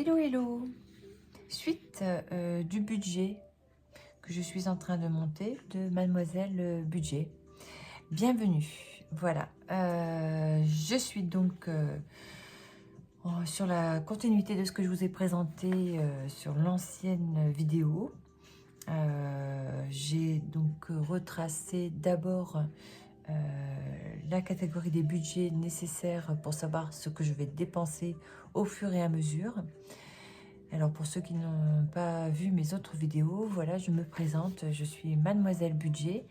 Hello, hello! Suite du budget que je suis en train de monter de Mademoiselle Budget. Bienvenue. Voilà. Je suis donc sur la continuité de ce que je vous ai présenté sur l'ancienne vidéo. J'ai donc retracé d'abord la catégorie des budgets nécessaires pour savoir ce que je vais dépenser au fur et à mesure. Alors pour ceux qui n'ont pas vu mes autres vidéos, voilà, je me présente, je suis Mademoiselle Budget,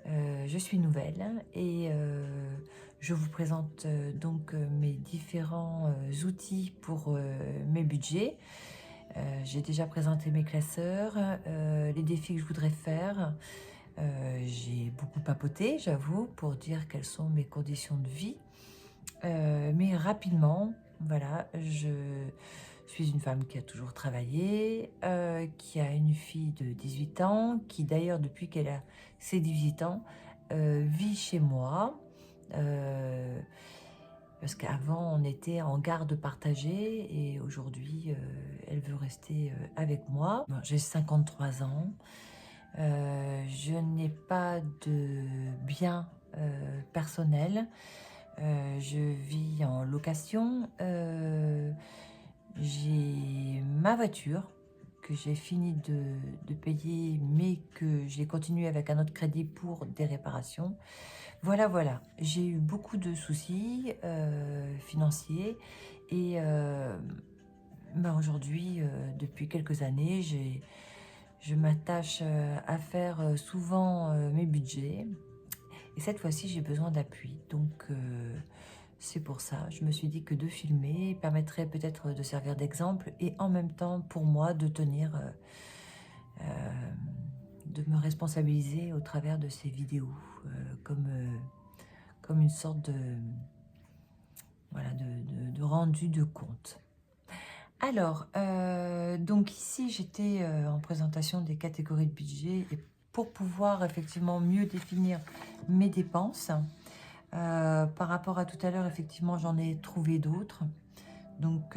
je suis nouvelle et je vous présente donc mes différents outils pour mes budgets. J'ai déjà présenté mes classeurs, les défis que je voudrais faire. J'ai beaucoup papoté, j'avoue, pour dire quelles sont mes conditions de vie. Mais rapidement, voilà, je suis une femme qui a toujours travaillé, qui a une fille de 18 ans, qui d'ailleurs, depuis qu'elle a ses 18 ans, vit chez moi. Parce qu'avant, on était en garde partagée et aujourd'hui, elle veut rester avec moi. Bon, j'ai 53 ans. Je n'ai pas de bien personnel. Je vis en location. J'ai ma voiture que j'ai fini de payer, mais que j'ai continué avec un autre crédit pour des réparations. Voilà, voilà. J'ai eu beaucoup de soucis financiers et aujourd'hui, depuis quelques années, je m'attache à faire souvent mes budgets. Et cette fois-ci, j'ai besoin d'appui. Donc, c'est pour ça. Je me suis dit que de filmer permettrait peut-être de servir d'exemple et en même temps, pour moi, de tenir, de me responsabiliser au travers de ces vidéos, comme une sorte voilà, de rendu de compte. Alors, donc ici, j'étais en présentation des catégories de budget et pour pouvoir effectivement mieux définir mes dépenses. Par rapport à tout à l'heure, effectivement, j'en ai trouvé d'autres, donc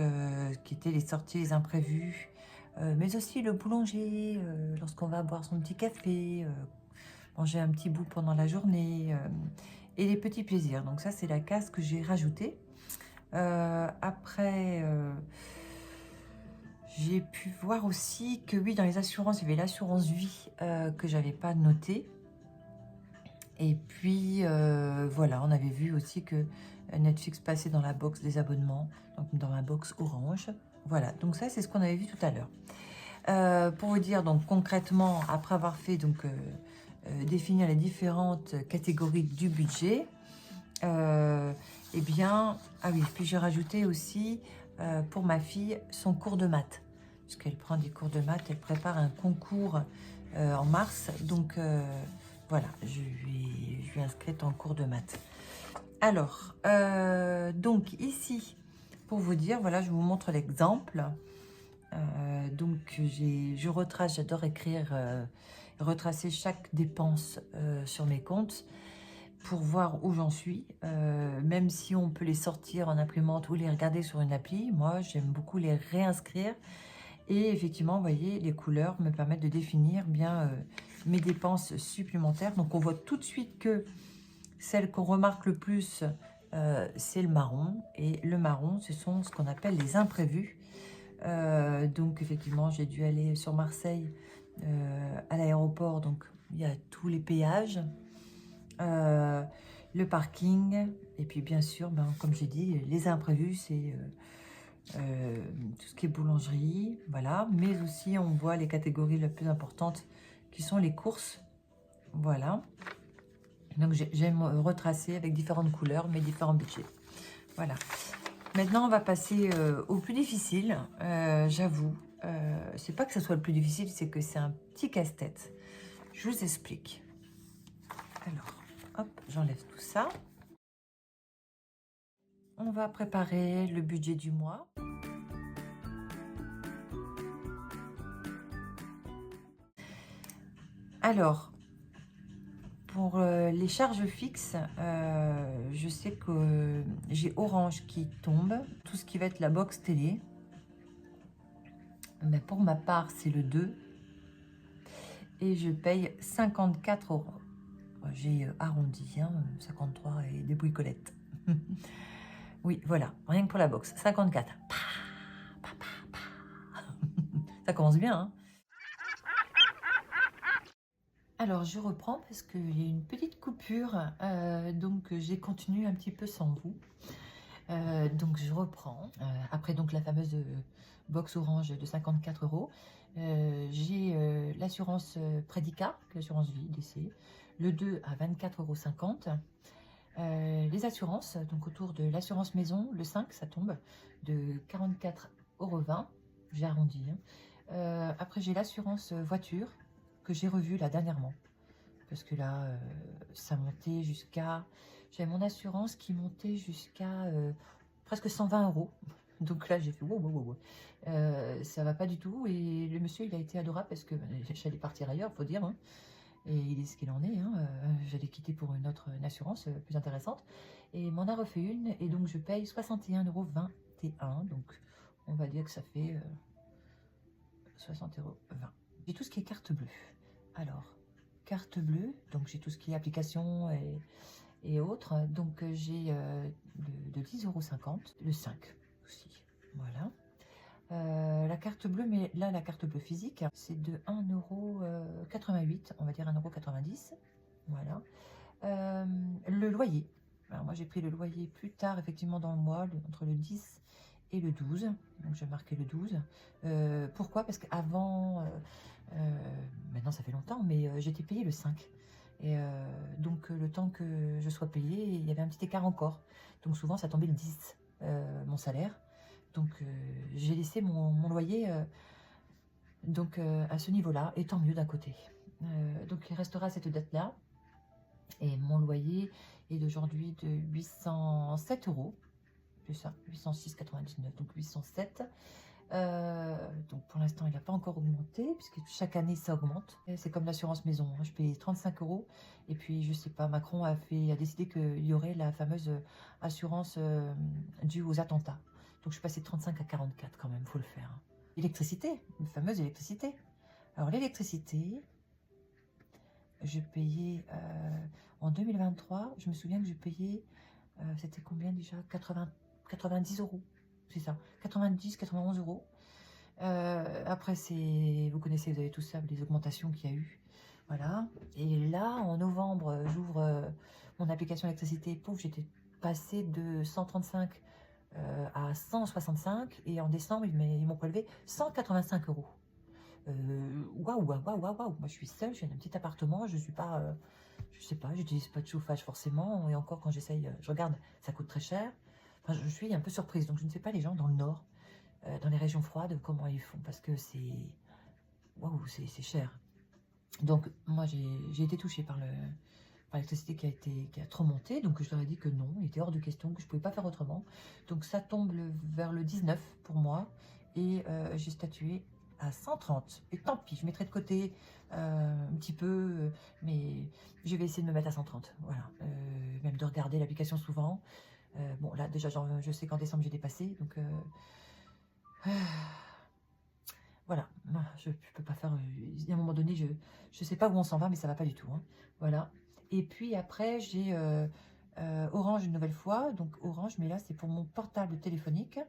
qui étaient les sorties, les imprévus, mais aussi le boulanger, lorsqu'on va boire son petit café, manger un petit bout pendant la journée, et les petits plaisirs. Donc ça, c'est la case que j'ai rajoutée. Après, j'ai pu voir aussi que oui, dans les assurances, il y avait l'assurance vie que j'avais pas notée. Et puis, voilà, on avait vu aussi que Netflix passait dans la box des abonnements, donc dans ma box orange. Voilà, donc ça, c'est ce qu'on avait vu tout à l'heure. Pour vous dire, donc concrètement, après avoir fait donc définir les différentes catégories du budget, eh bien, ah oui, puis j'ai rajouté aussi pour ma fille son cours de maths, puisqu'elle prend des cours de maths, elle prépare un concours en mars, donc voilà, je lui ai inscrite en cours de maths. Alors, donc ici, pour vous dire, voilà, je vous montre l'exemple. Donc, je retrace, j'adore écrire, retracer chaque dépense sur mes comptes pour voir où j'en suis. Même si on peut les sortir en imprimante ou les regarder sur une appli, moi, j'aime beaucoup les réinscrire. Et effectivement, vous voyez, les couleurs me permettent de définir bien mes dépenses supplémentaires. Donc, on voit tout de suite que celle qu'on remarque le plus, c'est le marron. Et le marron, ce sont ce qu'on appelle les imprévus. Donc, effectivement, j'ai dû aller sur Marseille à l'aéroport. Donc, il y a tous les péages, le parking. Et puis, bien sûr, ben, comme j'ai dit, les imprévus, c'est... tout ce qui est boulangerie, voilà, mais aussi on voit les catégories les plus importantes qui sont les courses, voilà. Donc j'aime retracer avec différentes couleurs mes différents budgets, voilà. Maintenant on va passer au plus difficile, j'avoue. C'est pas que ce soit le plus difficile, c'est que c'est un petit casse-tête. Je vous explique. Alors, hop, j'enlève tout ça. On va préparer le budget du mois. Alors, pour les charges fixes, je sais que j'ai Orange qui tombe, tout ce qui va être la box télé. Mais pour ma part, c'est le 2. Et je paye 54 €. J'ai arrondi, hein, 53 et des bricolettes. Oui, voilà, rien que pour la box. 54. Ça commence bien, hein. Alors, je reprends parce qu'il y a une petite coupure. Donc, j'ai continué un petit peu sans vous. Donc, je reprends. Après, donc, la fameuse box orange de 54 €. J'ai l'assurance Prédicat, l'assurance vie, décès. Le 2 à 24,50 €. Les assurances, donc autour de l'assurance maison, le 5, ça tombe de 44,20 €. J'ai arrondi, hein. Après, j'ai l'assurance voiture que j'ai revue là dernièrement. Parce que là, ça montait jusqu'à... J'avais mon assurance qui montait jusqu'à presque 120 €. Donc là, j'ai fait wow, wow, wow. Ça va pas du tout. Et le monsieur, il a été adorable parce que j'allais partir ailleurs, faut dire, hein. Et il est ce qu'il en est, hein. J'allais quitter pour une autre assurance plus intéressante. Et il m'en a refait une. Et donc, je paye 61,21 €. Donc, on va dire que ça fait 60,20 €. J'ai tout ce qui est carte bleue. Alors, carte bleue, donc j'ai tout ce qui est application et autres. Donc, j'ai de 10,50 €, le 5 aussi. Voilà. La carte bleue, mais là, la carte bleue physique, c'est de 1,88 €, on va dire 1,90 €. Voilà. Le loyer. Alors, moi, j'ai pris le loyer plus tard, effectivement, dans le mois, entre le 10 et le 12. Donc, je marquais le 12. Pourquoi? Parce qu'avant, maintenant, ça fait longtemps, mais j'étais payée le 5. Et donc, le temps que je sois payée, il y avait un petit écart encore. Donc, souvent, ça tombait le 10, mon salaire. Donc, j'ai laissé mon loyer donc, à ce niveau-là, et tant mieux d'un côté. Donc, il restera cette date-là. Et mon loyer est d'aujourd'hui de 807 €. C'est ça, 806,99, donc 807. Donc pour l'instant, il n'a pas encore augmenté, puisque chaque année, ça augmente. C'est comme l'assurance maison, hein. Je paye 35 €. Et puis, je sais pas, Macron a décidé qu'il y aurait la fameuse assurance due aux attentats. Donc, je suis passée de 35 à 44 quand même, faut le faire, hein. Électricité, une fameuse électricité. Alors, l'électricité, je payais en 2023, je me souviens que je payais, c'était combien déjà? 90 €, c'est ça, 90, 91 €. Après, vous connaissez, vous avez tout ça, les augmentations qu'il y a eu. Voilà. Et là, en novembre, j'ouvre mon application électricité. Pouf, j'étais passée de 135 à 165. Et en décembre, ils m'ont prélevé 185 €. Waouh, waouh, waouh, waouh, waouh. Moi, je suis seule, je suis dans un petit appartement, je suis pas, je sais pas, j'utilise pas de chauffage forcément. Et encore, quand j'essaye, je regarde, ça coûte très cher. Enfin, je suis un peu surprise. Donc, je ne sais pas les gens dans le Nord, dans les régions froides, comment ils font, parce que c'est... Waouh, c'est cher. Donc, moi, j'ai été touchée par l'électricité qui a trop monté. Donc, je leur ai dit que non, il était hors de question, que je ne pouvais pas faire autrement. Donc, ça tombe vers le 19 pour moi. Et j'ai statué à 130. Et tant pis, je mettrai de côté un petit peu, mais je vais essayer de me mettre à 130. Voilà. Même de regarder l'application souvent. Bon, là, déjà, je sais qu'en décembre, j'ai dépassé. Donc, voilà, je ne peux pas faire... à un moment donné, je ne sais pas où on s'en va, mais ça ne va pas du tout, hein. Voilà. Et puis après, j'ai Orange une nouvelle fois. Donc Orange, mais là, c'est pour mon portable téléphonique.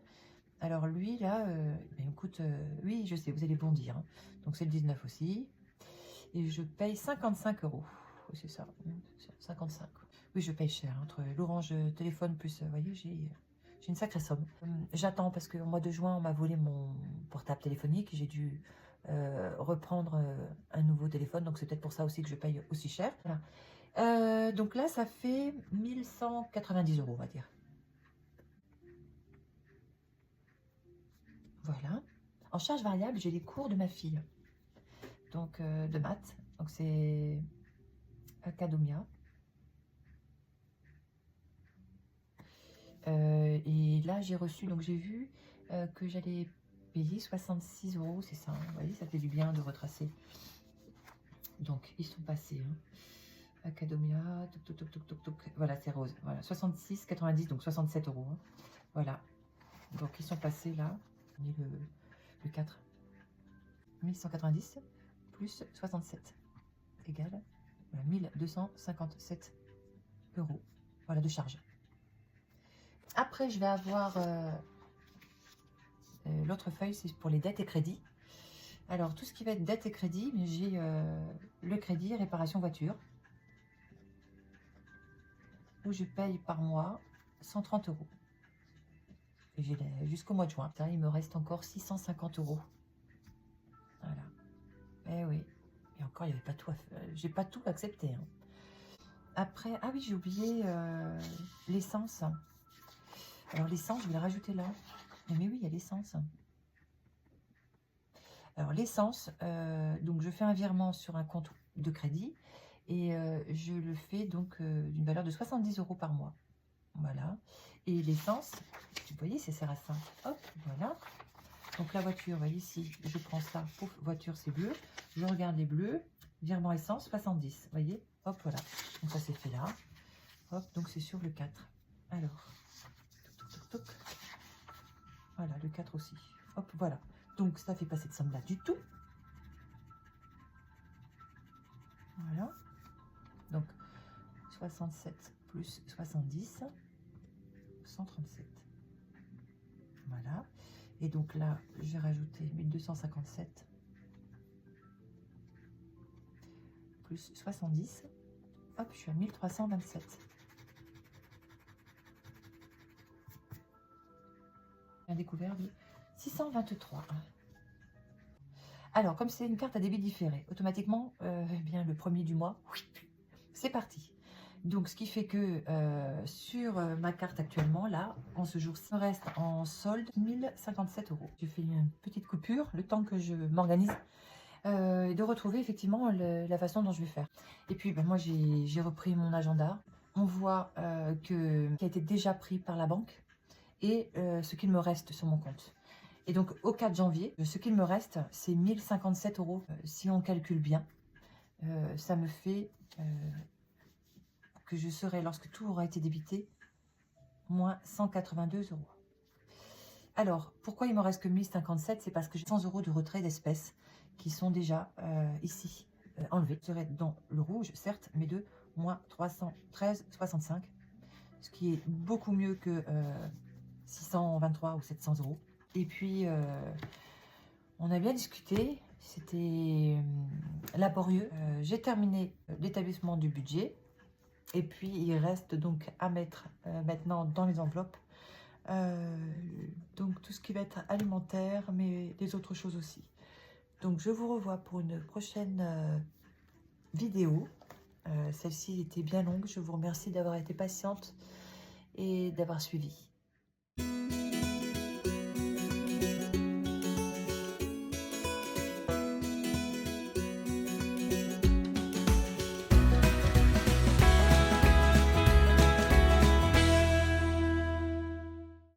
Alors lui, là, ben, écoute, oui, je sais, vous allez bondir, hein. Donc c'est le 19 aussi. Et je paye 55 €. C'est ça, 55. Oui, je paye cher, hein, entre l'Orange téléphone plus, vous voyez, j'ai une sacrée somme. J'attends parce qu'au mois de juin, on m'a volé mon portable téléphonique. J'ai dû reprendre un nouveau téléphone. Donc, c'est peut-être pour ça aussi que je paye aussi cher. Voilà. Donc là, ça fait 1190 €, on va dire. Voilà. En charge variable, j'ai les cours de ma fille. Donc, de maths. Donc, c'est Academia. Et là, j'ai reçu, donc j'ai vu que j'allais payer 66 €, c'est ça, hein. Vous voyez, ça fait du bien de retracer. Donc, ils sont passés, hein. Academia, toc, toc, toc, toc, toc. Voilà, c'est rose. Voilà, 66,90, donc 67 €, hein. Voilà. Donc, ils sont passés là. On est le 4. 1190 plus 67 égale voilà, 1257 euros. Voilà, de charge. Après, je vais avoir l'autre feuille, c'est pour les dettes et crédits. Alors, tout ce qui va être dette et crédit, j'ai le crédit réparation voiture, où je paye par mois 130 euros. Et j'ai jusqu'au mois de juin. Il me reste encore 650 euros. Voilà. Eh oui. Et encore, il n'y avait pas tout. J'ai pas tout accepté. Hein. Après, ah oui, j'ai oublié l'essence. Alors l'essence, je vais la rajouter là. Mais oui, il y a l'essence. Alors l'essence, donc je fais un virement sur un compte de crédit et je le fais donc d'une valeur de 70 euros par mois. Voilà. Et l'essence, vous voyez, ça sert à ça. Hop, voilà. Donc la voiture, vous voyez ici, je prends ça, pouf, voiture c'est bleu. Je regarde les bleus, virement essence 70, vous voyez. Hop, voilà. Donc ça c'est fait là. Hop, donc c'est sur le 4. Alors, toc, toc, toc, toc. Voilà, le 4 aussi. Hop, voilà. Donc, ça fait pas cette somme-là du tout. Voilà. Donc, 67 plus 70, 137. Voilà. Et donc là, j'ai rajouté 1257 plus 70. Hop, je suis à 1327. Un découvert de 623. Alors, comme c'est une carte à débit différé, automatiquement, eh bien, le premier du mois, c'est parti. Donc, ce qui fait que sur ma carte actuellement, là, en ce jour-ci, il me reste en solde 1057 euros. J'ai fait une petite coupure, le temps que je m'organise, et de retrouver effectivement la façon dont je vais faire. Et puis, ben, moi, j'ai repris mon agenda. On voit qui a été déjà pris par la banque et ce qu'il me reste sur mon compte. Et donc, au 4 janvier, ce qu'il me reste, c'est 1057 euros. Si on calcule bien, ça me fait que je serai, lorsque tout aura été débité, moins 182 euros. Alors, pourquoi il me reste que 1057? C'est parce que j'ai 100 euros de retrait d'espèces qui sont déjà ici enlevés. Je serai dans le rouge, certes, mais de moins 313,65, ce qui est beaucoup mieux que 623 ou 700 euros. Et puis, on a bien discuté, c'était laborieux. J'ai terminé l'établissement du budget. Et puis, il reste donc à mettre maintenant dans les enveloppes. Donc, tout ce qui va être alimentaire, mais des autres choses aussi. Donc, je vous revois pour une prochaine vidéo. Celle-ci était bien longue. Je vous remercie d'avoir été patiente et d'avoir suivi.